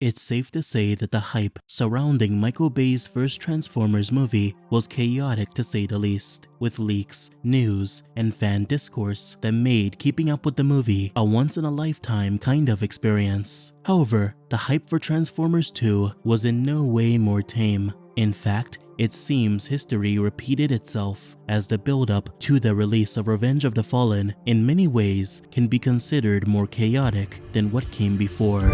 It's safe to say that the hype surrounding Michael Bay's first Transformers movie was chaotic to say the least, with leaks, news, and fan discourse that made keeping up with the movie a once-in-a-lifetime kind of experience. However, the hype for Transformers 2 was in no way more tame. In fact, it seems history repeated itself, as the build-up to the release of Revenge of the Fallen in many ways can be considered more chaotic than what came before.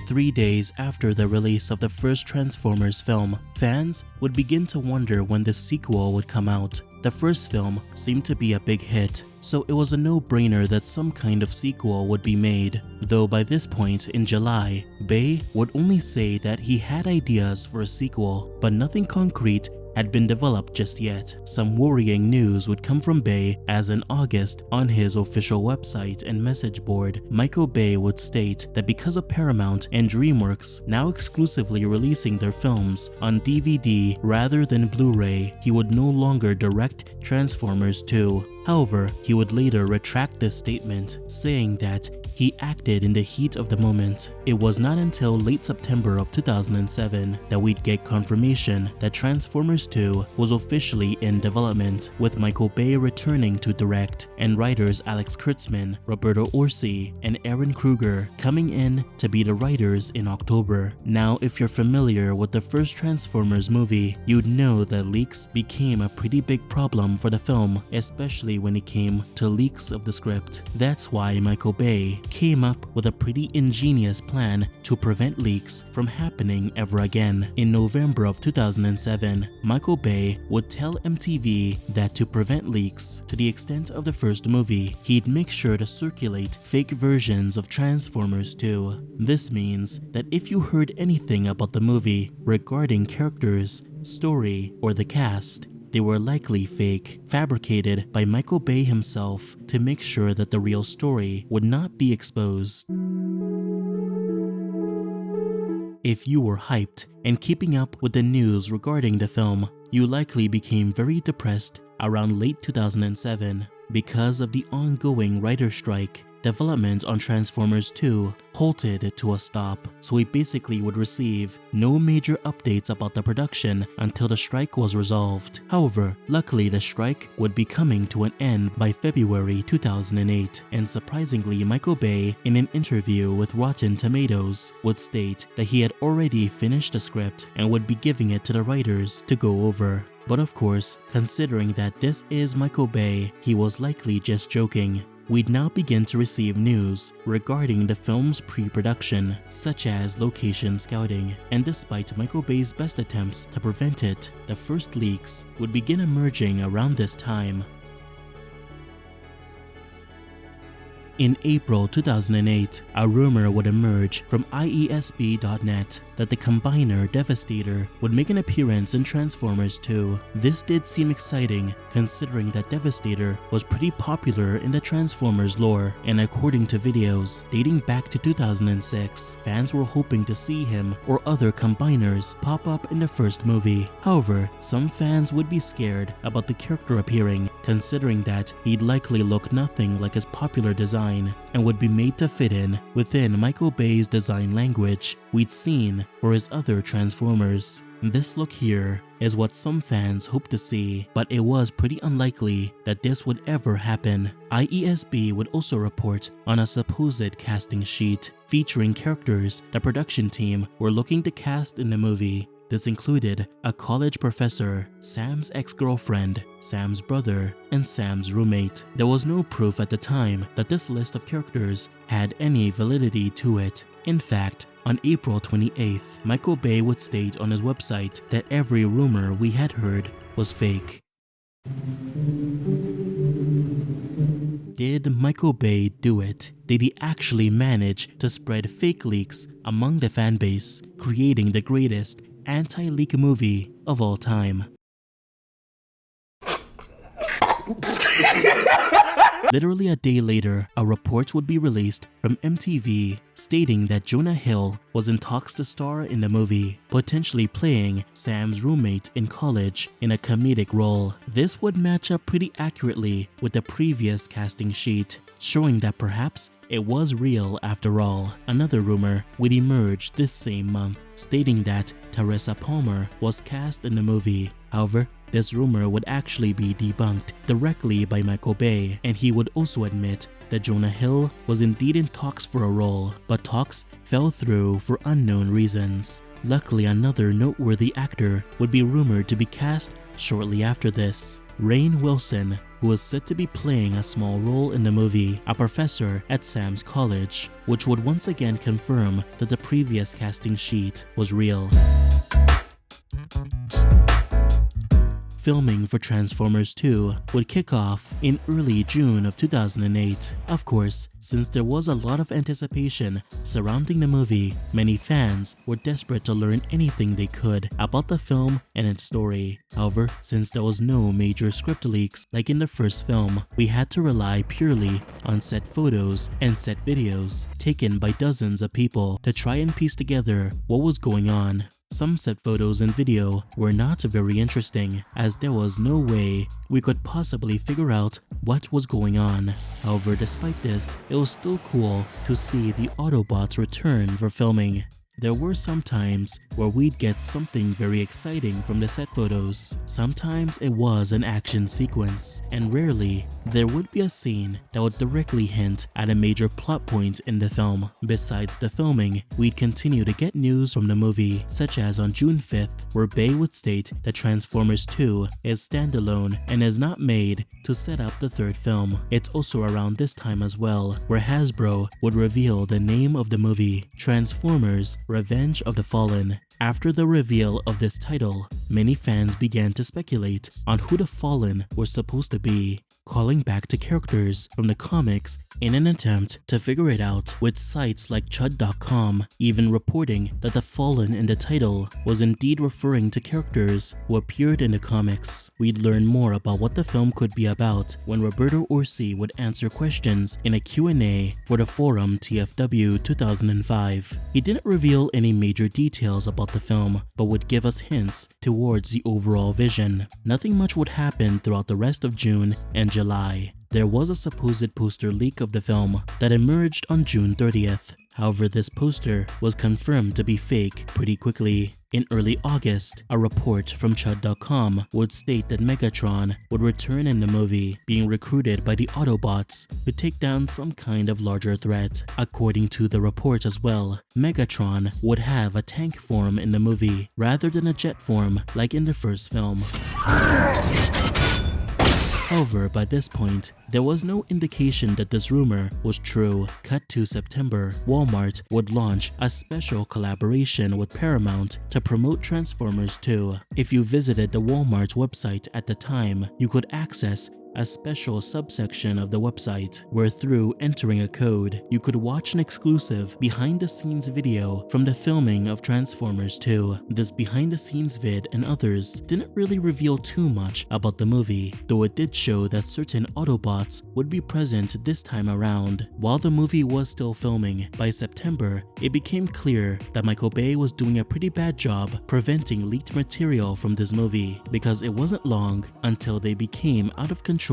3 days after the release of the first Transformers film, fans would begin to wonder when the sequel would come out. The first film seemed to be a big hit, so it was a no-brainer that some kind of sequel would be made. Though by this point in July, Bay would only say that he had ideas for a sequel, but nothing concrete had been developed just yet. Some worrying news would come from Bay, as in August, on his official website and message board, Michael Bay would state that because of Paramount and DreamWorks now exclusively releasing their films on DVD rather than Blu-ray, he would no longer direct Transformers 2. However, he would later retract this statement, saying that he acted in the heat of the moment. It was not until late September of 2007 that we'd get confirmation that Transformers 2 was officially in development, with Michael Bay returning to direct and writers Alex Kurtzman, Roberto Orci, and Aaron Kruger coming in to be the writers in October. Now, if you're familiar with the first Transformers movie, you'd know that leaks became a pretty big problem for the film, especially when it came to leaks of the script. That's why Michael Bay came up with a pretty ingenious plan to prevent leaks from happening ever again. In November of 2007, Michael Bay would tell MTV that to prevent leaks to the extent of the first movie, he'd make sure to circulate fake versions of Transformers 2. This means that if you heard anything about the movie regarding characters, story, or the cast, they were likely fake, fabricated by Michael Bay himself to make sure that the real story would not be exposed. If you were hyped and keeping up with the news regarding the film, you likely became very depressed around late 2007 because of the ongoing writer's strike. Development on Transformers 2 halted to a stop, so we basically would receive no major updates about the production until the strike was resolved. However, luckily the strike would be coming to an end by February 2008, and surprisingly, Michael Bay, in an interview with Rotten Tomatoes, would state that he had already finished the script and would be giving it to the writers to go over. But of course, considering that this is Michael Bay, he was likely just joking. We'd now begin to receive news regarding the film's pre-production, such as location scouting, and despite Michael Bay's best attempts to prevent it, the first leaks would begin emerging around this time. In April 2008, a rumor would emerge from IESB.net that the combiner Devastator would make an appearance in Transformers 2. This did seem exciting, considering that Devastator was pretty popular in the Transformers lore, and according to videos dating back to 2006, fans were hoping to see him or other combiners pop up in the first movie. However, some fans would be scared about the character appearing, considering that he'd likely look nothing like his popular design and would be made to fit in within Michael Bay's design language we'd seen for his other Transformers. This look here is what some fans hoped to see, but it was pretty unlikely that this would ever happen. IESB would also report on a supposed casting sheet featuring characters the production team were looking to cast in the movie. This included a college professor, Sam's ex-girlfriend, Sam's brother, and Sam's roommate. There was no proof at the time that this list of characters had any validity to it. In fact, on April 28th, Michael Bay would state on his website that every rumor we had heard was fake. Did Michael Bay do it? Did he actually manage to spread fake leaks among the fanbase, creating the greatest anti-leak movie of all time? Literally a day later, a report would be released from MTV stating that Jonah Hill was in talks to star in the movie, potentially playing Sam's roommate in college in a comedic role. This would match up pretty accurately with the previous casting sheet. showing that perhaps it was real after all. Another rumor would emerge this same month, stating that Teresa Palmer was cast in the movie. However, this rumor would actually be debunked directly by Michael Bay, and he would also admit that Jonah Hill was indeed in talks for a role, but talks fell through for unknown reasons. Luckily, another noteworthy actor would be rumored to be cast shortly after this. Rainn Wilson, who was said to be playing a small role in the movie, a professor at Sam's college, which would once again confirm that the previous casting sheet was real. Filming for Transformers 2 would kick off in early June of 2008. Of course, since there was a lot of anticipation surrounding the movie, many fans were desperate to learn anything they could about the film and its story. However, since there was no major script leaks like in the first film, we had to rely purely on set photos and set videos taken by dozens of people to try and piece together what was going on. Some set photos and video were not very interesting, as there was no way we could possibly figure out what was going on. However, despite this, it was still cool to see the Autobots return for filming. There were some times where we'd get something very exciting from the set photos. Sometimes it was an action sequence, and rarely there would be a scene that would directly hint at a major plot point in the film. Besides the filming, we'd continue to get news from the movie, such as on June 5th, where Bay would state that Transformers 2 is standalone and is not made to set up the third film. It's also around this time as well, where Hasbro would reveal the name of the movie, Transformers: Revenge of the Fallen. After the reveal of this title, many fans began to speculate on who the Fallen were supposed to be, calling back to characters from the comics in an attempt to figure it out, with sites like CHUD.com even reporting that the Fallen in the title was indeed referring to characters who appeared in the comics. We'd learn more about what the film could be about when Roberto Orci would answer questions in a Q&A for the forum TFW 2005. He didn't reveal any major details about the film, but would give us hints towards the overall vision. Nothing much would happen throughout the rest of June and July. There was a supposed poster leak of the film that emerged on June 30th. However, this poster was confirmed to be fake pretty quickly. In early August, a report from CHUD.com would state that Megatron would return in the movie, being recruited by the Autobots to take down some kind of larger threat. According to the report as well, Megatron would have a tank form in the movie rather than a jet form like in the first film. However, by this point, there was no indication that this rumor was true. Cut to September, Walmart would launch a special collaboration with Paramount to promote Transformers 2. If you visited the Walmart website at the time, you could access a special subsection of the website where, through entering a code, you could watch an exclusive behind-the-scenes video from the filming of Transformers 2. This behind-the-scenes vid and others didn't really reveal too much about the movie, though it did show that certain Autobots would be present this time around. While the movie was still filming, by September, it became clear that Michael Bay was doing a pretty bad job preventing leaked material from this movie, because it wasn't long until they became out of control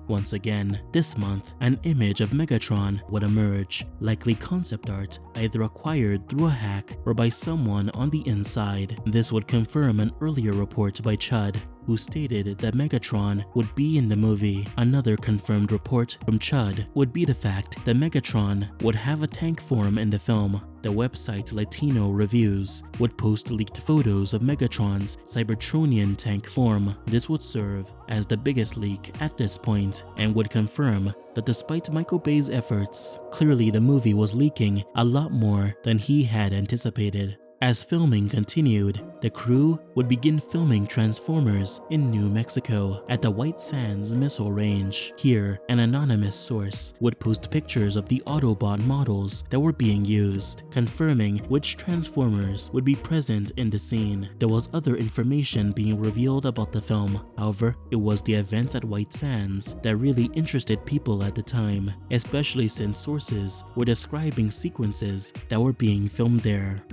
once again. This month, an image of Megatron would emerge, likely concept art either acquired through a hack or by someone on the inside. This would confirm an earlier report by CHUD, who stated that Megatron would be in the movie. Another confirmed report from CHUD would be the fact that Megatron would have a tank form in the film. The website Latino Reviews would post leaked photos of Megatron's Cybertronian tank form. This would serve as the biggest leak at this point and would confirm that despite Michael Bay's efforts, clearly the movie was leaking a lot more than he had anticipated. As filming continued, the crew would begin filming Transformers in New Mexico at the White Sands Missile Range. Here, an anonymous source would post pictures of the Autobot models that were being used, confirming which Transformers would be present in the scene. There was other information being revealed about the film. However, it was the events at White Sands that really interested people at the time, especially since sources were describing sequences that were being filmed there.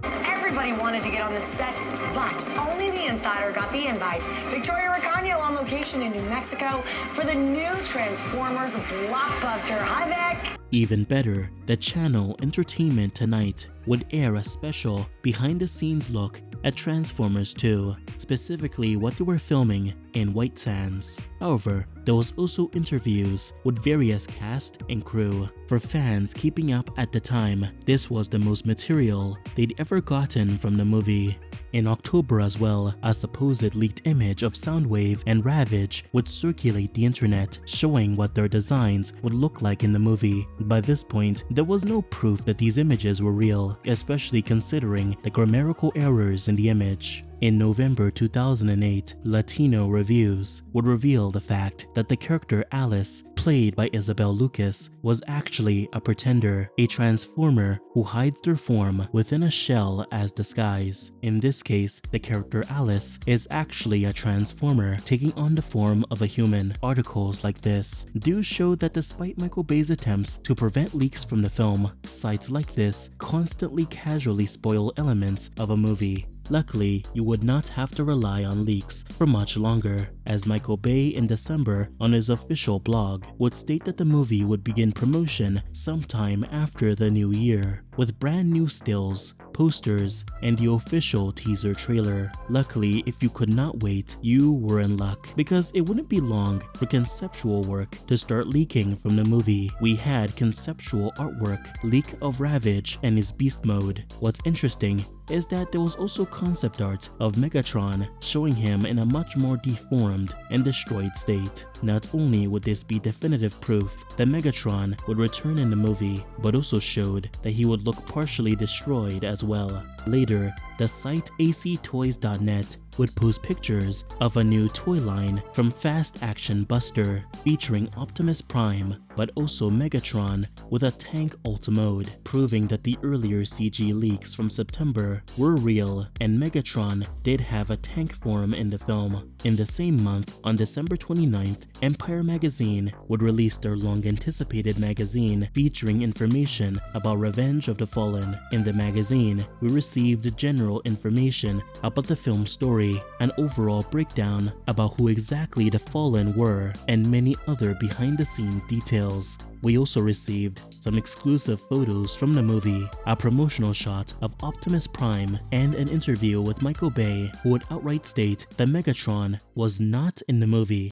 Everybody wanted to get on the set, but only the Insider got the invite. Victoria Recaño on location in New Mexico for the new Transformers blockbuster. Hi, Vic! Even better, the channel Entertainment Tonight would air a special behind-the-scenes look at Transformers 2, specifically what they were filming in White Sands. However, there was also interviews with various cast and crew. For fans keeping up at the time, this was the most material they'd ever gotten from the movie. In October as well, a supposed leaked image of Soundwave and Ravage would circulate the internet, showing what their designs would look like in the movie. By this point, there was no proof that these images were real, especially considering the grammatical errors in the image. In November 2008, Latino Reviews would reveal the fact that the character Alice, played by Isabel Lucas, was actually a pretender, a transformer who hides their form within a shell as disguise. In this case, the character Alice is actually a transformer taking on the form of a human. Articles like this do show that despite Michael Bay's attempts to prevent leaks from the film, sites like this constantly casually spoil elements of a movie. Luckily, you would not have to rely on leaks for much longer, as Michael Bay in December on his official blog would state that the movie would begin promotion sometime after the new year, with brand new stills, posters, and the official teaser trailer. Luckily, if you could not wait, you were in luck, because it wouldn't be long for conceptual work to start leaking from the movie. We had conceptual artwork leak of Ravage and his beast mode. What's interesting is that there was also concept art of Megatron showing him in a much more deformed and destroyed state. Not only would this be definitive proof that Megatron would return in the movie, but also showed that he would look partially destroyed as well. Later, the site actoys.net would post pictures of a new toy line from Fast Action Buster featuring Optimus Prime, but also Megatron with a tank alt mode, proving that the earlier CG leaks from September were real and Megatron did have a tank form in the film. In the same month, on December 29th, Empire Magazine would release their long-anticipated magazine featuring information about Revenge of the Fallen. In the magazine, we received general information about the film's story, an overall breakdown about who exactly the Fallen were, and many other behind-the-scenes details. We also received some exclusive photos from the movie, a promotional shot of Optimus Prime, and an interview with Michael Bay, who would outright state that Megatron was not in the movie.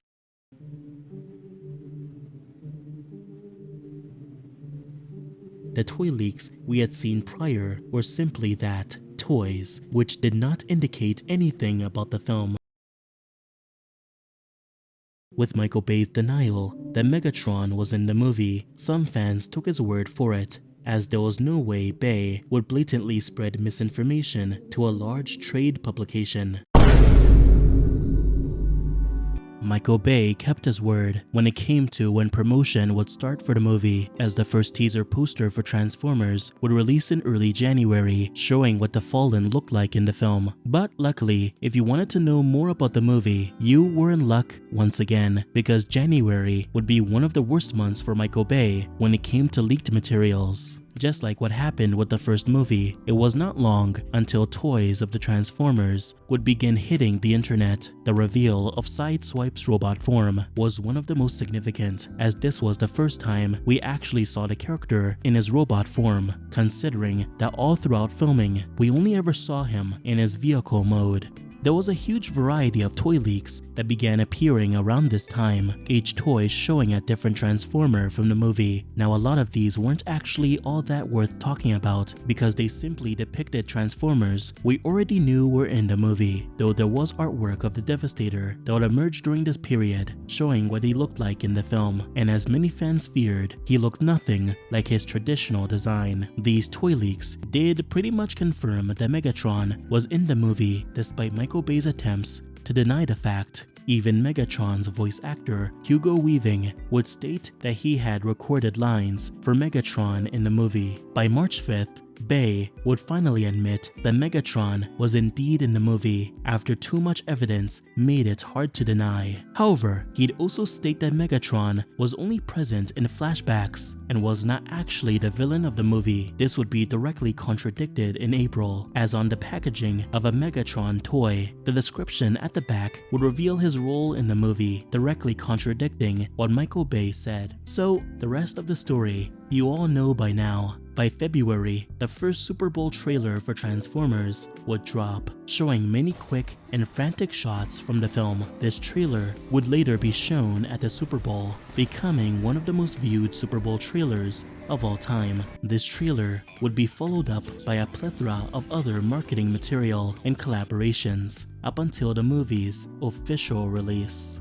The toy leaks we had seen prior were simply that, toys, which did not indicate anything about the film. With Michael Bay's denial that Megatron was in the movie, some fans took his word for it, as there was no way Bay would blatantly spread misinformation to a large trade publication. Michael Bay kept his word when it came to when promotion would start for the movie, as the first teaser poster for Transformers would release in early January, showing what the Fallen looked like in the film. But luckily, if you wanted to know more about the movie, you were in luck once again, because January would be one of the worst months for Michael Bay when it came to leaked materials. Just like what happened with the first movie, it was not long until toys of the Transformers would begin hitting the internet. The reveal of Sideswipe's robot form was one of the most significant, as this was the first time we actually saw the character in his robot form, considering that all throughout filming, we only ever saw him in his vehicle mode. There was a huge variety of toy leaks that began appearing around this time, each toy showing a different Transformer from the movie. Now, a lot of these weren't actually all that worth talking about because they simply depicted Transformers we already knew were in the movie, though there was artwork of the Devastator that would emerge during this period, showing what he looked like in the film, and as many fans feared, he looked nothing like his traditional design. These toy leaks did pretty much confirm that Megatron was in the movie, despite Michael Bay's attempts to deny the fact. Even Megatron's voice actor, Hugo Weaving, would state that he had recorded lines for Megatron in the movie. By March 5th, Bay would finally admit that Megatron was indeed in the movie after too much evidence made it hard to deny. However, he'd also state that Megatron was only present in flashbacks and was not actually the villain of the movie. This would be directly contradicted in April, as on the packaging of a Megatron toy, the description at the back would reveal his role in the movie, directly contradicting what Michael Bay said. So, the rest of the story you all know by now. By February, the first Super Bowl trailer for Transformers would drop, showing many quick and frantic shots from the film. This trailer would later be shown at the Super Bowl, becoming one of the most viewed Super Bowl trailers of all time. This trailer would be followed up by a plethora of other marketing material and collaborations up until the movie's official release.